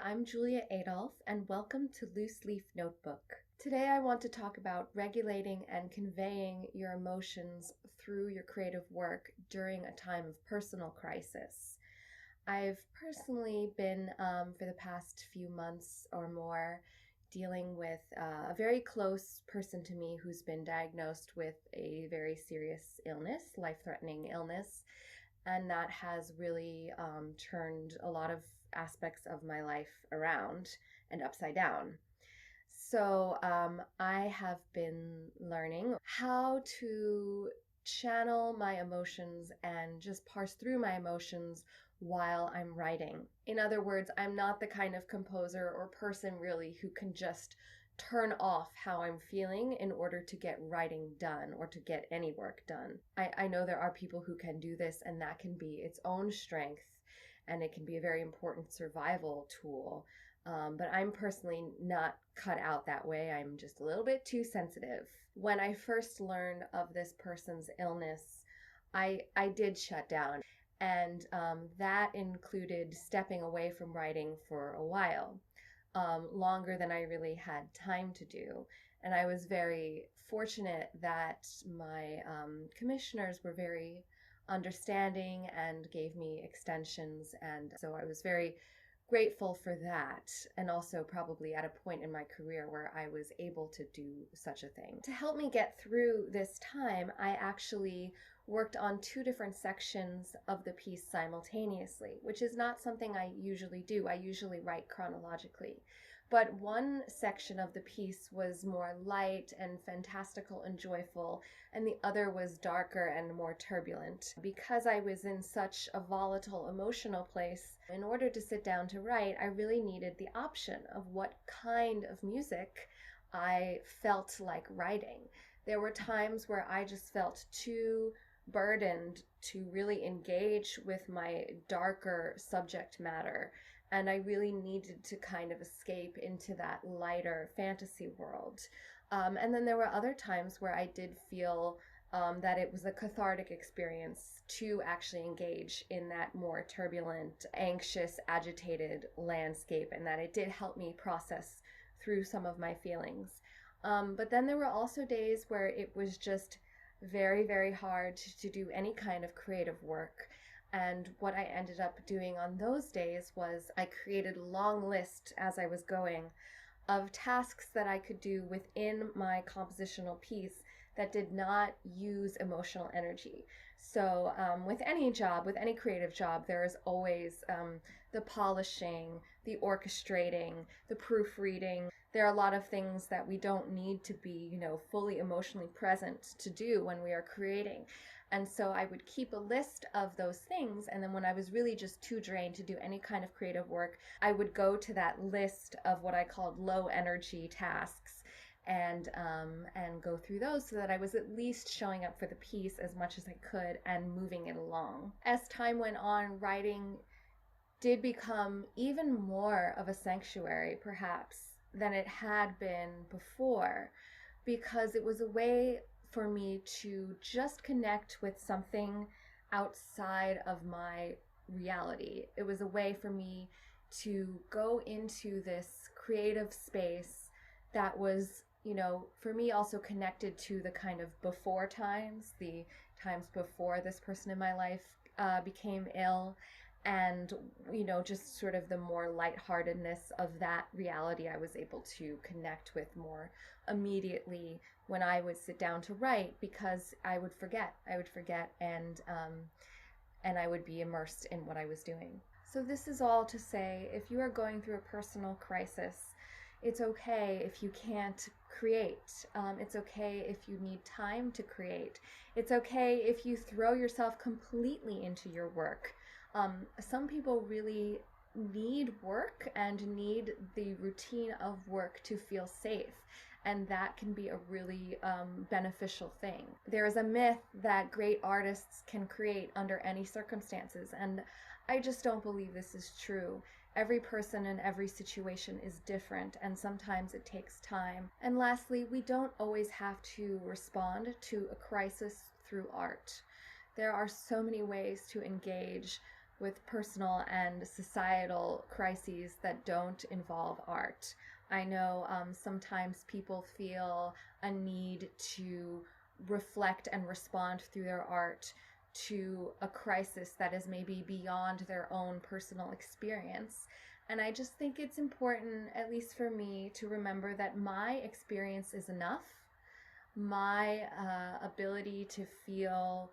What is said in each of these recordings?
I'm Julia Adolphe, and welcome to LooseLeaf Notebook. Today I want to talk about regulating and conveying your emotions through your creative work during a time of personal crisis. I've personally been, for the past few months or more, dealing with a very close person to me who's been diagnosed with a very serious illness, life-threatening illness, and that has really turned a lot of aspects of my life around and upside down. So I have been learning how to channel my emotions and just parse through my emotions while I'm writing. In other words, I'm not the kind of composer or person really who can just turn off how I'm feeling in order to get writing done or to get any work done. I know there are people who can do this, and that can be its own strength, and it can be a very important survival tool. But I'm personally not cut out that way. I'm just a little bit too sensitive. When I first learned of this person's illness, I did shut down. And that included stepping away from writing for a while, longer than I really had time to do. And I was very fortunate that my commissioners were very understanding and gave me extensions. And so I was very grateful for that, and also probably at a point in my career where I was able to do such a thing. To help me get through this time, I actually worked on two different sections of the piece simultaneously, which is not something I usually do. I usually write chronologically. But one section of the piece was more light and fantastical and joyful, and the other was darker and more turbulent. Because I was in such a volatile emotional place, in order to sit down to write, I really needed the option of what kind of music I felt like writing. There were times where I just felt too burdened to really engage with my darker subject matter, and I really needed to kind of escape into that lighter fantasy world. And then there were other times where I did feel that it was a cathartic experience to actually engage in that more turbulent, anxious, agitated landscape, and that it did help me process through some of my feelings. But then there were also days where it was just very, very hard to do any kind of creative work. And what I ended up doing on those days was I created a long list as I was going of tasks that I could do within my compositional piece that did not use emotional energy. So with any job, with any creative job, there is always the polishing, the orchestrating, the proofreading. There are a lot of things that we don't need to be, fully emotionally present to do when we are creating. And so I would keep a list of those things, and then when I was really just too drained to do any kind of creative work, I would go to that list of what I called low energy tasks and go through those so that I was at least showing up for the piece as much as I could and moving it along. As time went on, writing did become even more of a sanctuary, perhaps, than it had been before, because it was a way for me to just connect with something outside of my reality. It was a way for me to go into this creative space that was, for me also connected to the kind of before times, the times before this person in my life became ill, and just sort of the more lightheartedness of that reality I was able to connect with more immediately when I would sit down to write, because I would forget and I would be immersed in what I was doing. So this is all to say, if you are going through a personal crisis, it's okay if you can't create. It's okay if you need time to create. It's okay if you throw yourself completely into your work. Some people really need work and need the routine of work to feel safe, and that can be a really beneficial thing. There is a myth that great artists can create under any circumstances, and I just don't believe this is true. Every person and every situation is different, and sometimes it takes time. And lastly, we don't always have to respond to a crisis through art. There are so many ways to engage with personal and societal crises that don't involve art. I know sometimes people feel a need to reflect and respond through their art to a crisis that is maybe beyond their own personal experience. And I just think it's important, at least for me, to remember that my experience is enough. My ability to feel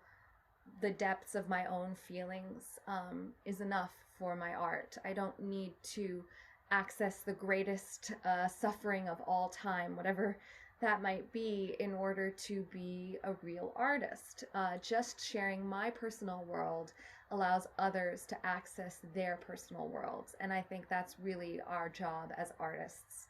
the depths of my own feelings is enough for my art. I don't need to access the greatest suffering of all time, whatever that might be, in order to be a real artist. Just sharing my personal world allows others to access their personal worlds. And I think that's really our job as artists.